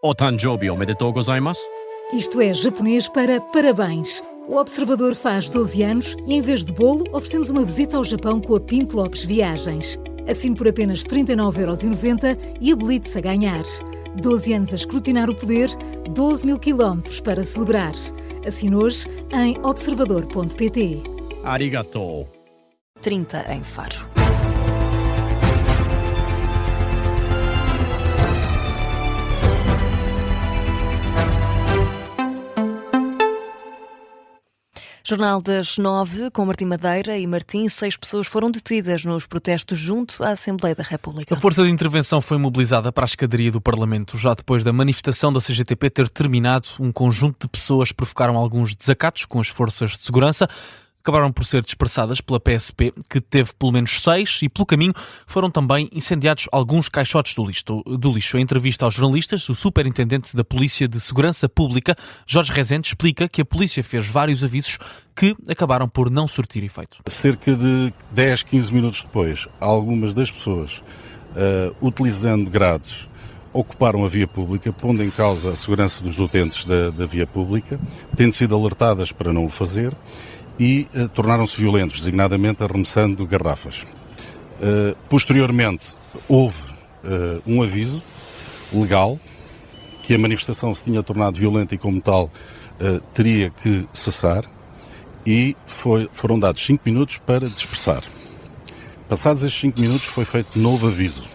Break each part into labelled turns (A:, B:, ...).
A: O Tanjoubi omedetou gozaimasu.
B: Isto é japonês para parabéns. O Observador faz 12 anos e, em vez de bolo, oferecemos uma visita ao Japão com a Pinto Lopes Viagens. Assine por apenas 39,90€ e habilite-se a ganhar. 12 anos a escrutinar o poder, 12 mil quilómetros para celebrar. Assine hoje em observador.pt.
A: Arigatou.
C: 30 em Faro. Jornal das 9, com Martim Madeira e Martim. 6 pessoas foram detidas nos protestos junto à Assembleia da República.
D: A força de intervenção foi mobilizada para a escadaria do Parlamento. Já depois da manifestação da CGTP ter terminado, um conjunto de pessoas provocaram alguns desacatos com as forças de segurança. Acabaram por ser dispersadas pela PSP, que teve pelo menos 6, e pelo caminho foram também incendiados alguns caixotes do lixo. Em entrevista aos jornalistas, o superintendente da Polícia de Segurança Pública, Jorge Rezende, explica que a polícia fez vários avisos que acabaram por não surtir efeito.
E: Cerca de 10, 15 minutos depois, algumas das pessoas, utilizando grades, ocuparam a via pública, pondo em causa a segurança dos utentes da via pública, tendo sido alertadas para não o fazer, e tornaram-se violentos, designadamente arremessando garrafas. Posteriormente, houve um aviso legal que a manifestação se tinha tornado violenta e, como tal, teria que cessar, e foram dados 5 minutos para dispersar. Passados estes 5 minutos foi feito novo aviso.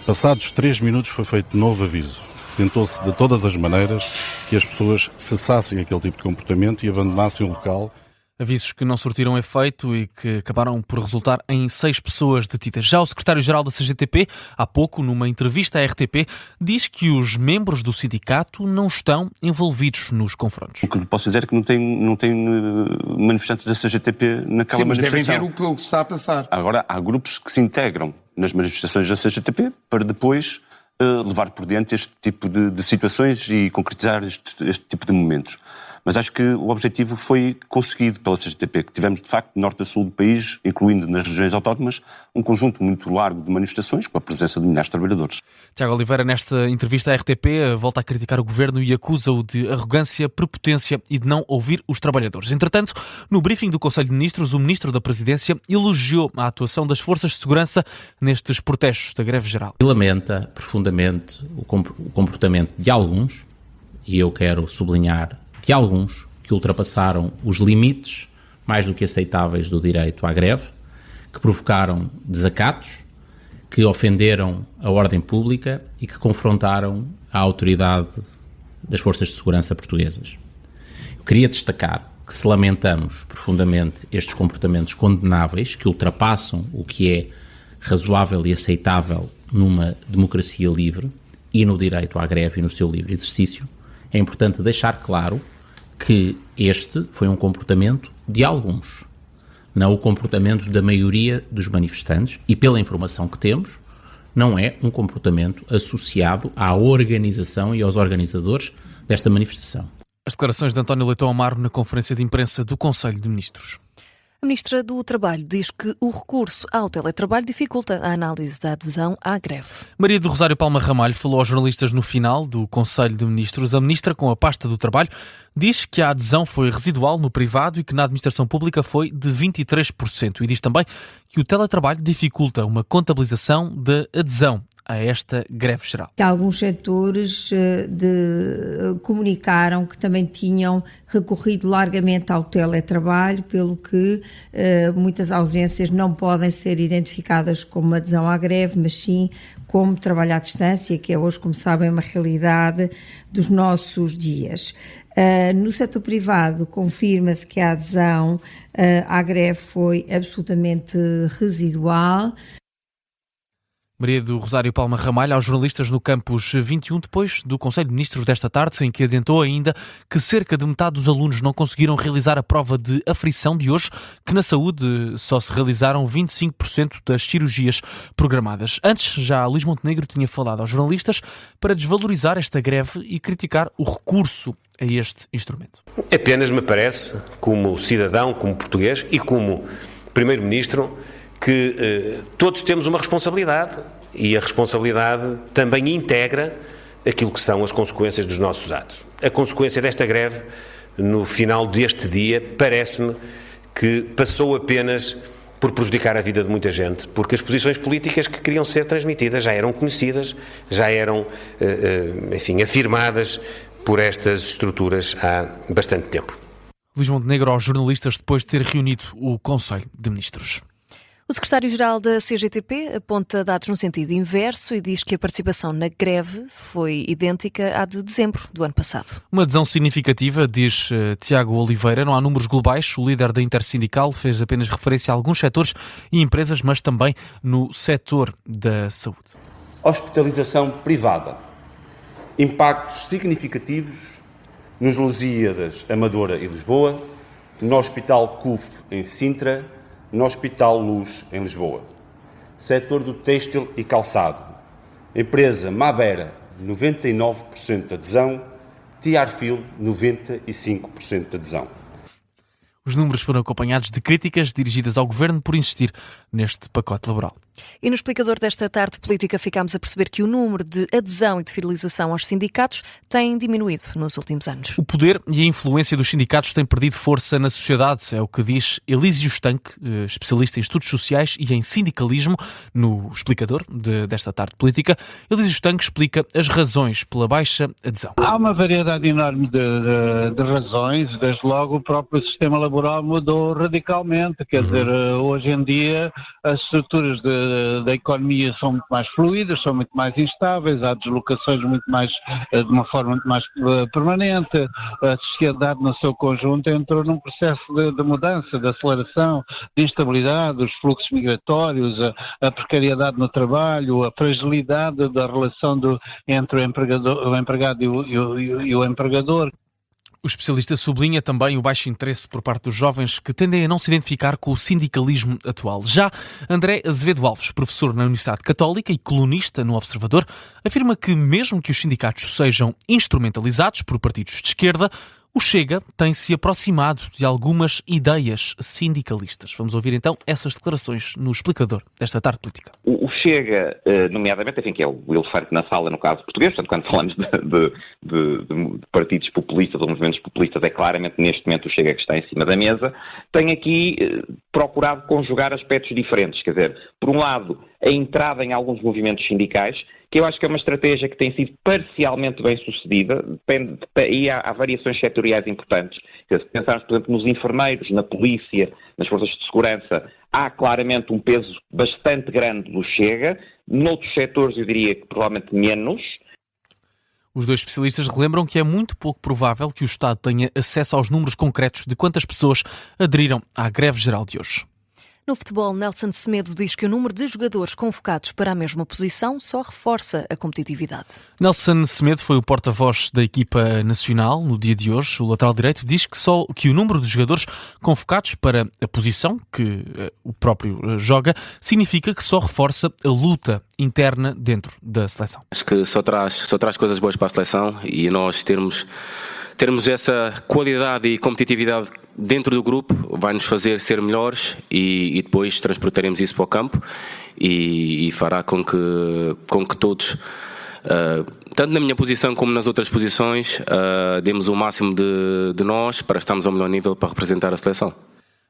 E: Passados 3 minutos foi feito novo aviso. Tentou-se de todas as maneiras que as pessoas cessassem aquele tipo de comportamento e abandonassem o local.
D: Avisos que não surtiram efeito e que acabaram por resultar em 6 pessoas detidas. Já o secretário-geral da CGTP, há pouco, numa entrevista à RTP, diz que os membros do sindicato não estão envolvidos nos confrontos.
F: O que lhe posso dizer é que não tem manifestantes da CGTP naquela manifestação.
G: Devem ver o que se está a passar.
F: Agora, há grupos que se integram nas manifestações da CGTP para depois levar por diante este tipo de situações e concretizar este tipo de momentos. Mas acho que o objetivo foi conseguido pela CGTP, que tivemos, de facto, de norte a sul do país, incluindo nas regiões autónomas, um conjunto muito largo de manifestações com a presença de milhares de trabalhadores.
D: Tiago Oliveira, nesta entrevista à RTP, volta a criticar o governo e acusa-o de arrogância, prepotência e de não ouvir os trabalhadores. Entretanto, no briefing do Conselho de Ministros, o Ministro da Presidência elogiou a atuação das forças de segurança nestes protestos da greve geral.
H: Lamenta profundamente o comportamento de alguns, e eu quero sublinhar de alguns que ultrapassaram os limites mais do que aceitáveis do direito à greve, que provocaram desacatos, que ofenderam a ordem pública e que confrontaram a autoridade das forças de segurança portuguesas. Eu queria destacar que se lamentamos profundamente estes comportamentos condenáveis que ultrapassam o que é razoável e aceitável numa democracia livre e no direito à greve e no seu livre exercício, é importante deixar claro que este foi um comportamento de alguns, não o comportamento da maioria dos manifestantes, e pela informação que temos, não é um comportamento associado à organização e aos organizadores desta manifestação.
D: As declarações de António Leitão Amaro na conferência de imprensa do Conselho de Ministros.
C: A Ministra do Trabalho diz que o recurso ao teletrabalho dificulta a análise da adesão à greve.
D: Maria do Rosário Palma Ramalho falou aos jornalistas no final do Conselho de Ministros. A Ministra, com a pasta do Trabalho, diz que a adesão foi residual no privado e que na administração pública foi de 23%. E diz também que o teletrabalho dificulta uma contabilização da adesão a esta greve geral.
I: Alguns setores comunicaram que também tinham recorrido largamente ao teletrabalho, pelo que muitas ausências não podem ser identificadas como adesão à greve, mas sim como trabalho à distância, que é hoje, como sabem, uma realidade dos nossos dias. No setor privado, confirma-se que a adesão à greve foi absolutamente residual.
D: Maria do Rosário Palma Ramalho aos jornalistas no Campus 21, depois do Conselho de Ministros desta tarde, em que adiantou ainda que cerca de metade dos alunos não conseguiram realizar a prova de aflição de hoje, que na saúde só se realizaram 25% das cirurgias programadas. Antes, já Luís Montenegro tinha falado aos jornalistas para desvalorizar esta greve e criticar o recurso a este instrumento.
J: Apenas me parece, como cidadão, como português e como Primeiro-Ministro, que todos temos uma responsabilidade, e a responsabilidade também integra aquilo que são as consequências dos nossos atos. A consequência desta greve, no final deste dia, parece-me que passou apenas por prejudicar a vida de muita gente, porque as posições políticas que queriam ser transmitidas já eram conhecidas, já eram, afirmadas por estas estruturas há bastante tempo.
D: Luís Montenegro aos jornalistas depois de ter reunido o Conselho de Ministros.
C: O secretário-geral da CGTP aponta dados no sentido inverso e diz que a participação na greve foi idêntica à de dezembro do ano passado.
D: Uma adesão significativa, diz Tiago Oliveira. Não há números globais. O líder da Intersindical fez apenas referência a alguns setores e empresas, mas também no setor da saúde.
G: Hospitalização privada. Impactos significativos nos Lusíadas, Amadora e Lisboa, no Hospital CUF em Sintra, no Hospital Luz, em Lisboa. Setor do têxtil e calçado. Empresa Mabera, 99% de adesão. Tiarfil, 95% de adesão.
D: Os números foram acompanhados de críticas dirigidas ao Governo por insistir neste pacote laboral.
C: E no explicador desta tarde política ficámos a perceber que o número de adesão e de fidelização aos sindicatos tem diminuído nos últimos anos.
D: O poder e a influência dos sindicatos têm perdido força na sociedade, é o que diz Elísio Estanque, especialista em estudos sociais e em sindicalismo, no explicador desta tarde política. Elísio Estanque explica as razões pela baixa adesão.
K: Há uma variedade enorme de razões, desde logo o próprio sistema laboral mudou radicalmente, quer dizer, hoje em dia as estruturas da economia são muito mais fluídas, são muito mais instáveis, há deslocações de uma forma muito mais permanente, a sociedade no seu conjunto entrou num processo de mudança, de aceleração, de instabilidade, os fluxos migratórios, a precariedade no trabalho, a fragilidade da relação entre o empregado e o empregador.
D: O especialista sublinha também o baixo interesse por parte dos jovens que tendem a não se identificar com o sindicalismo atual. Já André Azevedo Alves, professor na Universidade Católica e colunista no Observador, afirma que mesmo que os sindicatos sejam instrumentalizados por partidos de esquerda, o Chega tem-se aproximado de algumas ideias sindicalistas. Vamos ouvir então essas declarações no explicador desta tarde política.
L: O Chega, nomeadamente, que é o elefante na sala no caso português, portanto, quando falamos de partidos populistas ou movimentos populistas, é claramente neste momento o Chega que está em cima da mesa, tem aqui procurado conjugar aspectos diferentes. Quer dizer, por um lado, a entrada em alguns movimentos sindicais, que eu acho que é uma estratégia que tem sido parcialmente bem sucedida, e há variações setoriais importantes. Se pensarmos, por exemplo, nos enfermeiros, na polícia, nas forças de segurança, há claramente um peso bastante grande do Chega. Noutros setores, eu diria que provavelmente menos.
D: Os dois especialistas relembram que é muito pouco provável que o Estado tenha acesso aos números concretos de quantas pessoas aderiram à greve geral de hoje.
C: No futebol, Nelson Semedo diz que o número de jogadores convocados para a mesma posição só reforça a competitividade.
D: Nelson Semedo foi o porta-voz da equipa nacional no dia de hoje. O lateral direito diz que o número de jogadores convocados para a posição que o próprio joga significa que só reforça a luta interna dentro da seleção.
M: Acho que só traz coisas boas para a seleção e nós termos essa qualidade e competitividade dentro do grupo vai-nos fazer ser melhores e depois transportaremos isso para o campo e fará com que todos, tanto na minha posição como nas outras posições, demos o máximo de nós para estarmos ao melhor nível para representar a seleção.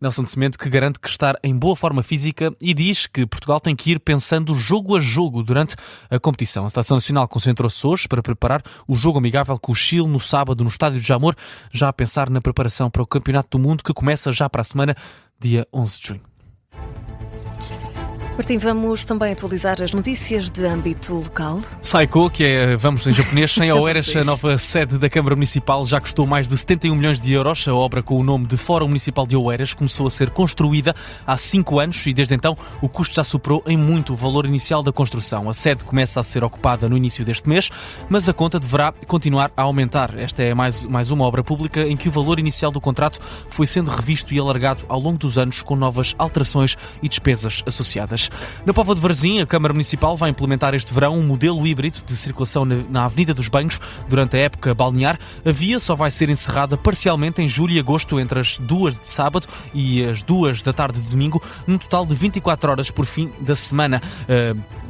D: Nelson Semedo, que garante que está em boa forma física e diz que Portugal tem que ir pensando jogo a jogo durante a competição. A Seleção Nacional concentrou-se hoje para preparar o jogo amigável com o Chile no sábado no Estádio de Jamor, já a pensar na preparação para o Campeonato do Mundo que começa já para a semana, dia 11 de junho.
C: Martim, vamos também atualizar as notícias de âmbito local.
D: Saiko, que é, vamos em japonês, em Oeiras, a nova sede da Câmara Municipal, já custou mais de 71 milhões de euros. A obra com o nome de Fórum Municipal de Oeiras começou a ser construída há 5 anos e desde então o custo já superou em muito o valor inicial da construção. A sede começa a ser ocupada no início deste mês, mas a conta deverá continuar a aumentar. Esta é mais uma obra pública em que o valor inicial do contrato foi sendo revisto e alargado ao longo dos anos com novas alterações e despesas associadas. visitantes. Na Póvoa de Varzim, a Câmara Municipal vai implementar este verão um modelo híbrido de circulação na Avenida dos Banhos durante a época balnear. A via só vai ser encerrada parcialmente em julho e agosto, entre as 2 de sábado e as 2 da tarde de domingo, num total de 24 horas por fim da semana.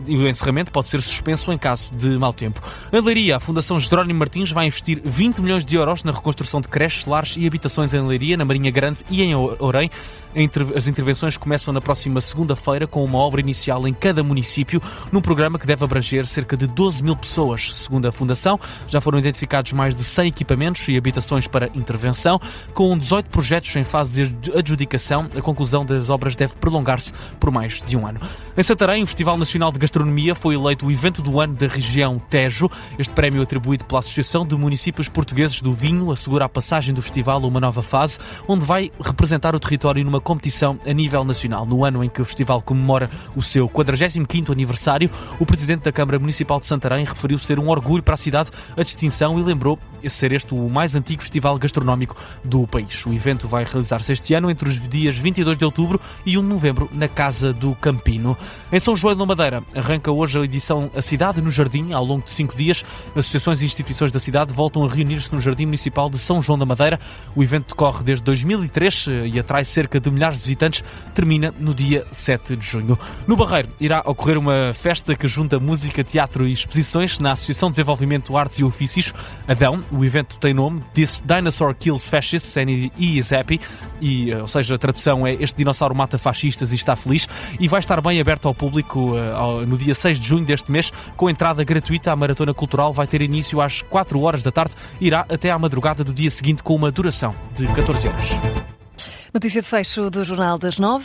D: E o encerramento pode ser suspenso em caso de mau tempo. Em Leiria, a Fundação Jerónimo Martins vai investir 20 milhões de euros na reconstrução de creches, lares e habitações em Leiria, na Marinha Grande e em Ourém. As intervenções começam na próxima segunda-feira, com uma obra inicial em cada município, num programa que deve abranger cerca de 12 mil pessoas. Segundo a Fundação, já foram identificados mais de 100 equipamentos e habitações para intervenção. Com 18 projetos em fase de adjudicação, a conclusão das obras deve prolongar-se por mais de um ano. Em Santarém, o Festival Nacional de Gastronomia foi eleito o evento do ano da região Tejo. Este prémio, atribuído pela Associação de Municípios Portugueses do Vinho, assegura a passagem do festival a uma nova fase, onde vai representar o território numa competição a nível nacional. No ano em que o festival comemora o seu 45º aniversário, o presidente da Câmara Municipal de Santarém referiu ser um orgulho para a cidade a distinção e lembrou ser este o mais antigo festival gastronómico do país. O evento vai realizar-se este ano entre os dias 22 de outubro e 1 de novembro na Casa do Campino. Em São João da Madeira, arranca hoje a edição A Cidade no Jardim. Ao longo de 5 dias, associações e instituições da cidade voltam a reunir-se no Jardim Municipal de São João da Madeira. O evento decorre desde 2003 e atrai cerca de milhares de visitantes. Termina no dia 7 de junho. No Barreiro irá ocorrer uma festa que junta música, teatro e exposições na Associação de Desenvolvimento, Artes e Ofícios, Adão. O evento tem nome This Dinosaur Kills Fascists and He is Happy, ou seja, a tradução é Este dinossauro mata fascistas e está feliz, e vai estar bem aberto ao público no dia 6 de junho deste mês, com entrada gratuita. A Maratona Cultural vai ter início às 4 horas da tarde e irá até à madrugada do dia seguinte, com uma duração de 14 horas.
C: Notícia de fecho do Jornal das 9.